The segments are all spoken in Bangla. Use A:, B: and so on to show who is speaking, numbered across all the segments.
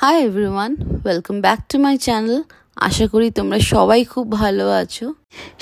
A: High everyone, welcome back to my channel. আশা করি তোমরা সবাই খুব ভালো আছো।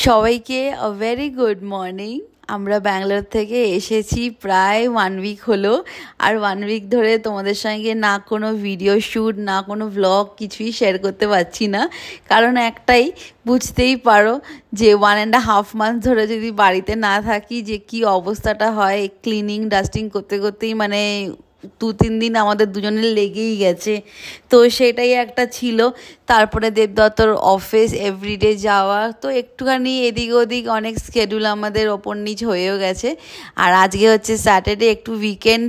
A: সবাইকে আ ভেরি গুড মর্নিং। আমরা ব্যাঙ্গালোর থেকে এসেছি প্রায় 1 উইক হলো। আর 1 উইক ধরে তোমাদের সঙ্গে না কোনো ভিডিও শ্যুট না কোনো ভ্লগ কিছুই শেয়ার করতে পারছি না। কারণ একটাই, বুঝতেই পারো যে 1.5 মান্থ ধরে যদি বাড়িতে না থাকি যে কি অবস্থাটা হয়। ক্লিনিং ডাস্টিং করতে করতেই মানে 2-3 দিন আমাদের দুজনের লেগেই গেছে। তো সেটাই একটা ছিল। তারপরে দেবদত্তর অফিস এভরিডে যাওয়া, তো একটুখানি এদিক ওদিক অনেক স্কেডিউল আমাদের ওপর নিচ হয়েও গেছে। আর আজকে হচ্ছে স্যাটারডে, একটু উইকেন্ড,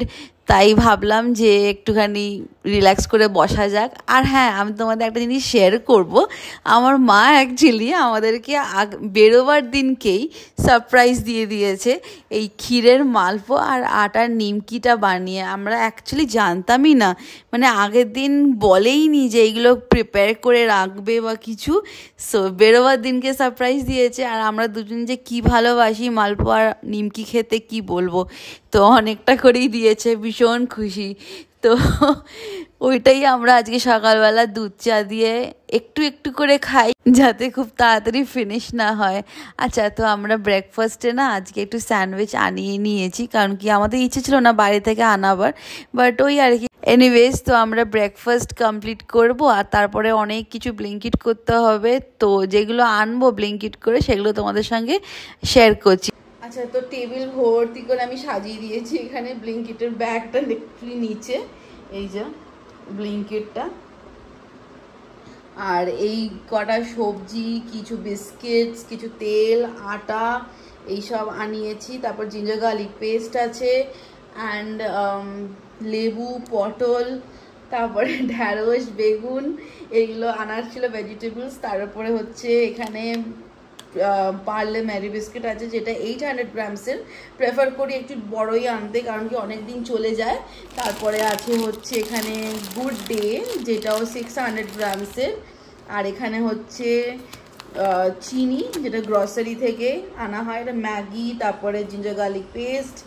A: তাই ভাবলাম যে একটুখানি রিল্যাক্স করে বসা যাক। আর হ্যাঁ, আমি তোমাদের একটা জিনিস শেয়ার করব। আমার মা অ্যাকচুয়ালি আমাদেরকে বেরোবার দিনকেই সারপ্রাইজ দিয়ে দিয়েছে এই ক্ষীরের মালপো আর আটার নিমকিটা বানিয়ে। আমরা অ্যাকচুয়ালি জানতামই না, মানে আগের দিন বলেই নি যে এইগুলো প্রিপেয়ার করে রাখবে বা কিছু। সো বেরোবার দিনকে সারপ্রাইজ দিয়েছে। আর আমরা দুজন যে কি ভালোবাসি মালপো আর নিমকি খেতে, কি বলবো। তো অনেকটা করেই দিয়েছে, ভীষণ খুশি। তো ওইটাই আমরা আজকে সকালবেলা দুধ চা দিয়ে একটু একটু করে খাই, যাতে খুব তাড়াতাড়ি ফিনিশ না হয়। আচ্ছা, তো আমরা ব্রেকফাস্টে না আজকে একটু স্যান্ডউইচ আনিয়ে নিয়েছি, কারণ কি আমাদের ইচ্ছে ছিল না বাইরে থেকে আনাবার, বাট ওই আর কি। এনিওয়েজ, তো আমরা ব্রেকফাস্ট কমপ্লিট করব আর তারপরে অনেক কিছু ব্লিঙ্কিট করতে হবে। তো যেগুলো আনবো ব্লিঙ্কিট করে সেগুলো তোমাদের সঙ্গে শেয়ার করছি। আচ্ছা, তো টেবিল ভর্তি করে আমি সাজিয়ে দিয়েছি এখানে ব্লিঙ্কিটের ব্যাগটা নিচে, এই যে ব্লিঙ্কিটটা। আর এই কটা সবজি, কিছু বিস্কিটস, কিছু তেল, আটা এইসব আনিয়েছি। তারপর জিঞ্জার গার্লিক পেস্ট আছে, অ্যান্ড লেবু, পটল, তারপরে ঢ্যাঁড়স, বেগুন, এইগুলো আনার ছিল ভেজিটেবলস। তারপরে হচ্ছে এখানে পার্লে ম্যারি বিস্কিট আছে, যেটা 800 গ্রামসের। প্রেফার করি একটু বড়ই আনতে, কারণ কি অনেক দিন চলে যায়। তারপরে আছে হচ্ছে এখানে গুড ডে, যেটাও 600 গ্রামসের। আর এখানে হচ্ছে চিনি, যেটা গ্রসারি থেকে আনা হয়, এটা ম্যাগি, তারপরে জিঞ্জার গার্লিক পেস্ট,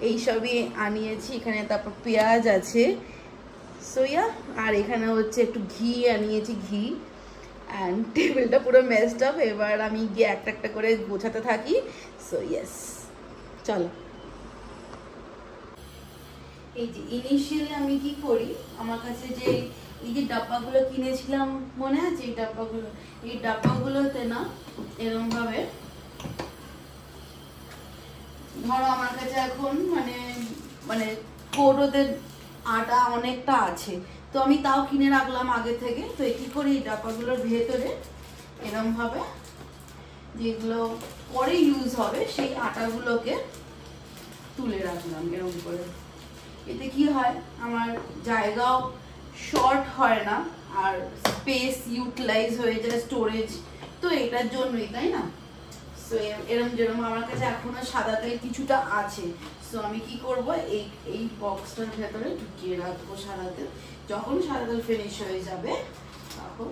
A: এইসবই আনিয়েছি এখানে। তারপর পেঁয়াজ আছে, সোয়া। আর এখানে হচ্ছে একটু ঘি আনিয়েছি, ঘি। অ্যান্ড টেবিলটা পুরো মেসড আপ। এবার আমি গিয়ে একটা একটা করে গোছাতে থাকি। সো ইয়েস, চলো। এই যে ইনিশিয়ালি আমি কি করি, আমার কাছে যে এই যে ডাব্বাগুলো কিনেছিলাম, মনে আছে এই ডাব্বাগুলো? এই ডাব্বাগুলোতে না এরকম ভাবে, ধরো আমার কাছে এখন মানে কৌটোদের আটা অনেকটা আছে, তো আমি তাও কিনে রাখলাম আগে থেকে। তো কি করি, এই ডাব্বাগুলোর ভেতরে এরকম ভাবে যেগুলো পরে ইউজ হবে সেই আটাগুলোকে তুলে রাখলাম এরকম করে। এতে কি হয়, আমার জায়গাও শর্ট হয় না আর স্পেস ইউটিলাইজ হয়ে যায়, স্টোরেজ। তো এটার জন্যই, তাই না? সো এরকম যেরকম আমার কাছে এখনো সাদা তেল কিছুটা আছে, সো আমি কি করব, এই বক্সটার ভেতরে ঢুকিয়ে রাখবো সাদা তেল। যখন সাদা তেল ফিনিশ হয়ে যাবে তখন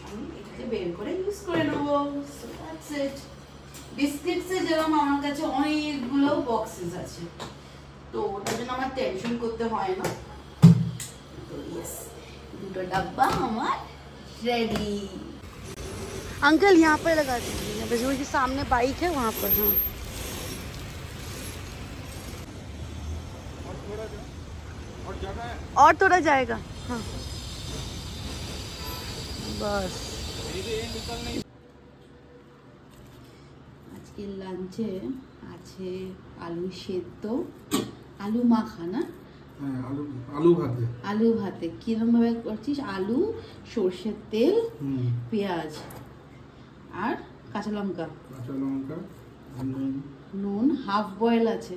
A: আমি এটাকে বের করে ইউজ করে নেবো। So that's it. বিস্কিটসে যেরকম আমার কাছে অনেকগুলো বক্সেস আছে, তো ওটার জন্য আমার টেনশন করতে হয় না। তো ইয়েস, দুটো ডাব্বা আমার রেডি। अंकल यहाँ पर लगा दीजिए, बस वो जो सामने बाइक है वहाँ पर। हाँ, और थोड़ा जाएगा। हाँ बस। আজকে লাঞ্চে আছে আলু সেদ্ধ, আলু মাখা না, আলু ভাতে। কিরকম ভাবে করছিস? আলু, সর্ষের তেল, পেঁয়াজ আর কাঁচা লঙ্কা, নুন, হাফ বয়েল আছে।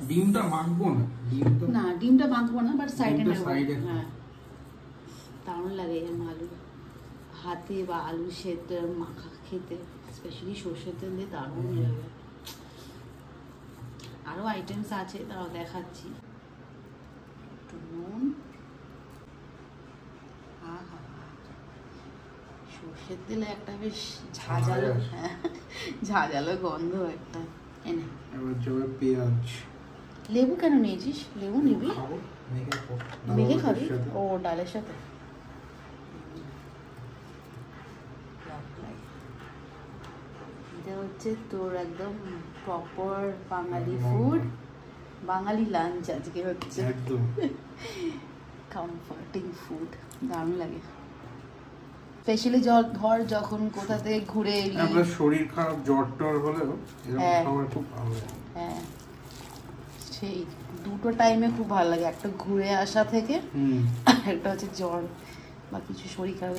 B: ডিমটা মাখবো না,
A: ডিমটা মাখবো না, বাট সাইডে নেব। হ্যাঁ, দারুণ লাগে আলু হাতে বা আলু সেদ্ধ মাখা খেতে, স্পেশালি সর্ষের তেল দিয়ে দারুণ লাগে। আরো আইটেমস আছে, তাও দেখাচ্ছি। একটু নুন, সর্ষের তেলে একটা বেশ ঝাঁঝালো, হ্যাঁ ঝাঁঝালো গন্ধ একটা। এনে
B: এবার যাবে পেঁয়াজ।
A: লেবু কেন নিয়েছিস? লেবু নিবি? মেখে খাবি? ও ডালের সাথে। এটা হচ্ছে তোর একদম প্রপার বাঙালি ফুড, বাঙালি লাঞ্চ আজকে হচ্ছে।
B: একদম
A: কমফর্টিং ফুড, দারুণ লাগে। স্পেশালি ধর যখন কোথা থেকে ঘুরে এলি,
B: আপনার শরীর খারাপ জ্বর টর হলেও এরকম খাবার খুব ভালো লাগে।
A: হ্যাঁ সেই দুটো টাইমে খুব ভালো লাগে, একটা ঘুরে আসা থেকে, একটা হচ্ছে জ্বর বা কিছু শরীর খারাপ,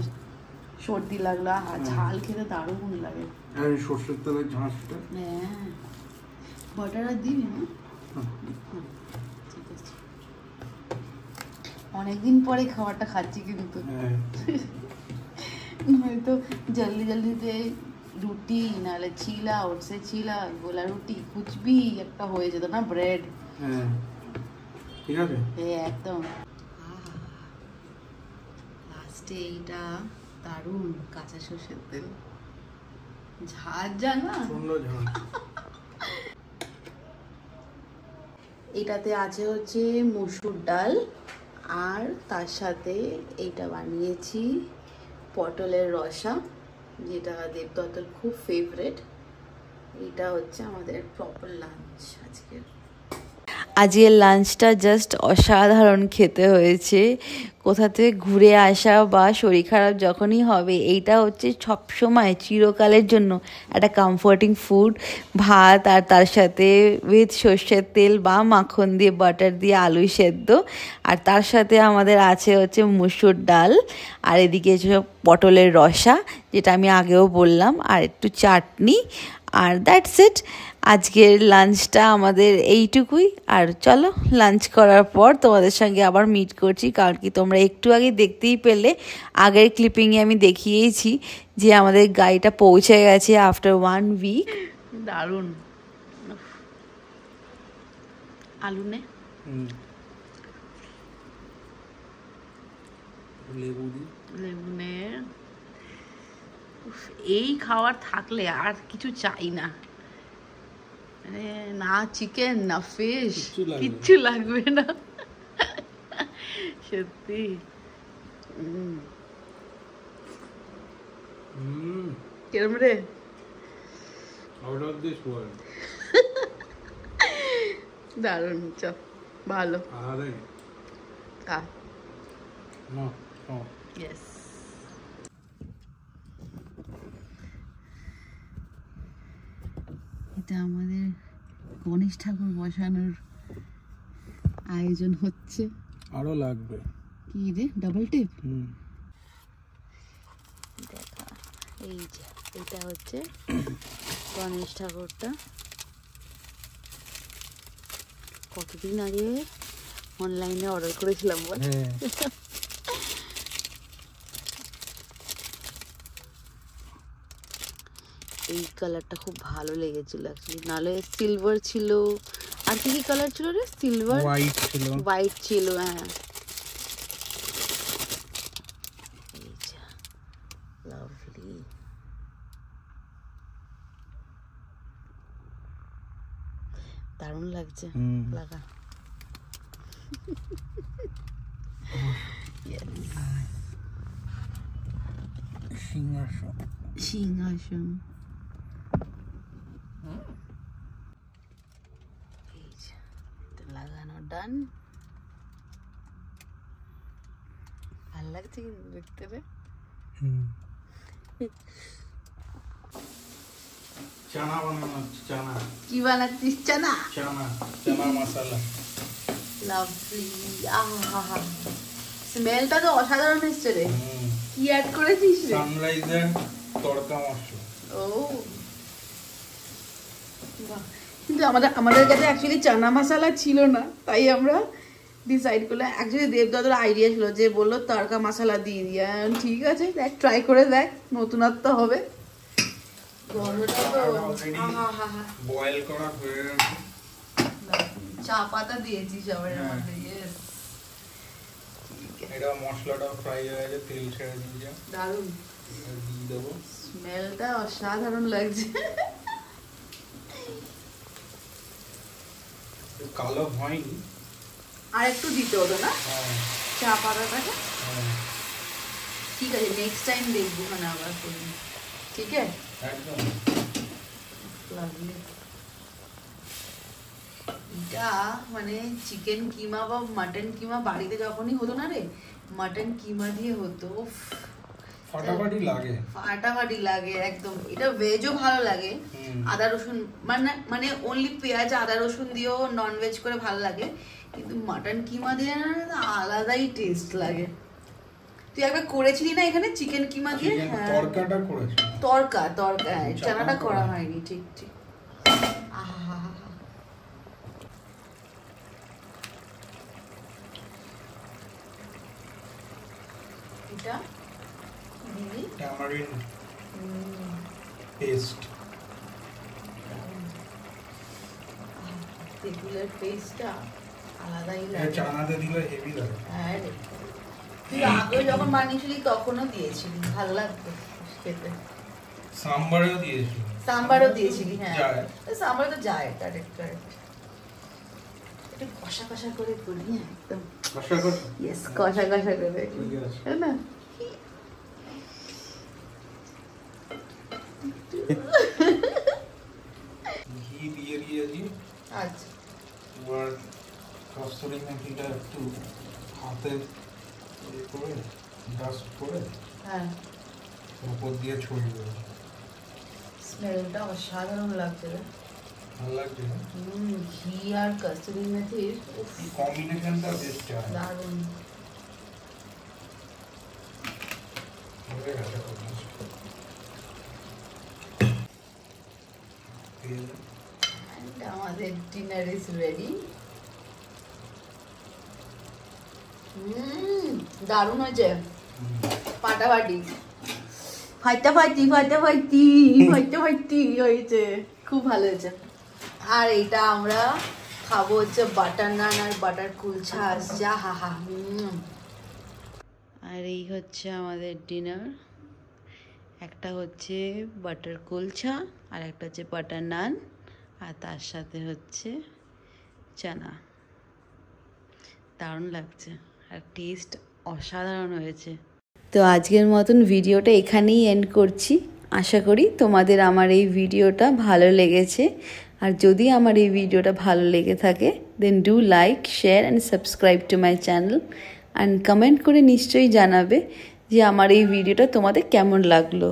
A: সর্দি লাগলো, ঝাল খেতে দারুণ লাগে।
B: আর এই সর্ষের তেলের ঝাঁসটা,
A: হ্যাঁ বাটার আর দিবি না? ঠিক আছে, অনেকদিন পরে খাবারটা খাচ্ছি কিন্তু, নয়তো জলদি জলদিতে রুটি নাহলে চিলা, ওটসে চিলা, গোলা রুটি কুচবি একটা হয়ে যেত না, ব্রেড।
B: ঠিক আছে,
A: একদম। লাস্টে এইটা দারুণ কাঁচা সর্ষের তেল, ঝাঁজ জানা। এটাতে আছে হচ্ছে মসুর ডাল, আর তার সাথে এইটা বানিয়েছি পটলের রসা, যেটা দেবদত্তর খুব ফেভারেট। এটা হচ্ছে আমাদের প্রপার লাঞ্চ আজকের। আজকের লাঞ্চটা জাস্ট অসাধারণ খেতে হয়েছে। কোথা থেকে ঘুরে আসা বা শরীর খারাপ যখনই হবে, এইটা হচ্ছে সবসময় চিরকালের জন্য একটা কমফর্টিং ফুড। ভাত আর তার সাথে উইথ সর্ষের তেল বা মাখন দিয়ে, বাটার দিয়ে আলু সেদ্ধ, আর তার সাথে আমাদের আছে হচ্ছে মুসুর ডাল, আর এদিকে পটলের রসা যেটা আমি আগেও বললাম, আর একটু চাটনি, আর দ্যাটস ইট। আজকের লাঞ্চটা আমাদের এইটুকুই। আর চলো লাঞ্চ করার পর তোমাদের সঙ্গে আবার মিট করছি, কারণ কি তোমরা একটু আগে দেখতেই পেলে, আগের ক্লিপিংয়ে আমি দেখিয়েছি যে আমাদের গাড়িটা পৌঁছে গেছে আফটার 1 উইক। দারুণ। আলু নে, লেবু নে। এই খাবার থাকলে আর কিছু চাই না, না চিকেন না ফিশ, কিচ্ছু লাগবে না সত্যি। কিরম রে? দারুণ, চ ভালো। ইয়েস, এটা আমাদের গণেশ ঠাকুর বসানোর আয়োজন হচ্ছে।
B: আরো লাগবে।
A: কি রে, ডাবল টেপ? দেখা, এই যে এটা হচ্ছে গণেশ ঠাকুরটা। কতদিন আগে অনলাইনে অর্ডার করেছিলাম বল। এই কালারটা খুব ভালো লেগেছিল অ্যাকচুয়ালি, নাহলে সিলভার ছিল, আর কি কি কালার ছিল রে? সিলভার, হোয়াইট ছিল, হ্যাঁ। লাভলি, দারুণ লাগছে লাগা। সিংহাসন লাগানো ডান। ভাল লাগছে কিন্তু দেখতে রে।
B: চানা বানানো, চানা।
A: কি বানাচ্ছিস? চানা,
B: চানা মশলা।
A: লাভলি। আহা, স্মেলটা তো অসাধারণ এসছে রে। কি অ্যাড করেছিস রে?
B: সানরাইজার তড়কা মশলা।
A: ও বাহ, কিন্তু আমাদের কাছে অ্যাকচুয়ালি চানা মশলা ছিল না, তাই আমরা ডিসাইড করলাম। অ্যাকচুয়ালি দেবদাদার আইডিয়া ছিল, যে বললো তড়কা মশলা দিয়ে দিয়ে, ঠিক আছে দেখ, ট্রাই করে দেখ, নতুনত্ব হবে।
B: বয়েল করা হয়ে গেছে,
A: চা পাতা দিয়েছি সবার মধ্যে।
B: এটা মশলাটা ফ্রাই হয়ে গেছে, তেল ছেড়ে দিয়েছে,
A: দারুণ
B: দিয়ে দেবো।
A: স্মেলটা অসাধারণ লাগছে।
B: কালো হয়নি,
A: আর একটু দিতে হতো না চা পাতাটাকে। ঠিক আছে, নেক্সট টাইম দেখবো মানে আবার করি। ঠিক আছে,
B: একদম
A: লাগলে এটা মানে চিকেন কিমা বা মাটন কিমা বাড়িতে যখনই হতো না রে, মাটন কিমা দিয়ে হতো,
B: ফাটাফাটি লাগে,
A: ফাটাফাটি লাগে একদম। এটা ভেজও ভালো লাগে, আদা রসুন মানে মানে অনলি পেঁয়াজ আদা রসুন দিয়েও নন ভেজ করে ভালো লাগে, কিন্তু মাটন কিমা দিয়ে না আলাদাই টেস্ট লাগে। তুই একবার করেছিলি না এখানে চিকেন কিমা দিয়ে? হ্যাঁ,
B: তরকাটা করেছি।
A: তরকা চানাটা করা হয়নি। ঠিক ঠিক। আহা, এটা দিদি
B: ট্যামারিন পেস্ট,
A: তেঁতুলের পেস্টটা আলাদাই লাগে,
B: চানাতে দিলে হেভি লাগে।
A: হ্যাঁ রে, তুই আগে যখন বানিয়েছিলি তখনও দিয়েছিলি, ভালো লাগতো খেতে।
B: সাম্বারও দিয়েছিলি।
A: হ্যাঁ, সাম্বার তো যায়। কারেক্ট। একটু কষা কষা করে করি, একদম
B: কষা করে।
A: ইয়েস, কষা করে, তাই না?
B: ঘি দিয়ে দিয়েছি।
A: আচ্ছা,
B: এবার কস্তুরি মেথিটা একটু হাতে করে ডাস্ট করে
A: হ্যাঁ,
B: উপর দিয়ে ছড়িয়ে দেবো।
A: স্মেলটা অসাধারণ লাগছে রে।
B: ভালো লাগছে না?
A: ঘি আর কস্তুরি মেথির
B: এই কম্বিনেশনটা বেশ চাই।
A: দারুণ।
B: হয়ে গেছে।
A: And আমাদের ডিনার ইজ রেডি। দারুণ হয়েছে, ফাটাফাটি, ফাটাফাটি হয়েছে, খুব ভালো হয়েছে। আর এটা আমরা খাবো হচ্ছে বাটার নান আর বাটার কুলচা আসছে, হা। আর এই হচ্ছে আমাদের ডিনার, একটা হচ্ছে বাটার কুলচা আর একটা হচ্ছে বাটার নান, আর তার সাথে হচ্ছে চানা। দারুণ লাগছে আর টেস্ট অসাধারণ হয়েছে। তো আজকের মতন ভিডিওটা এখানেই এন্ড করছি। আশা করি তোমাদের আমার এই ভিডিওটা ভালো লেগেছে, আর যদি আমার এই ভিডিওটা ভালো লেগে থাকে then do like, share and subscribe to my channel, and comment করে নিশ্চয়ই জানাবে যে আমার এই ভিডিওটা তোমাদের কেমন লাগলো।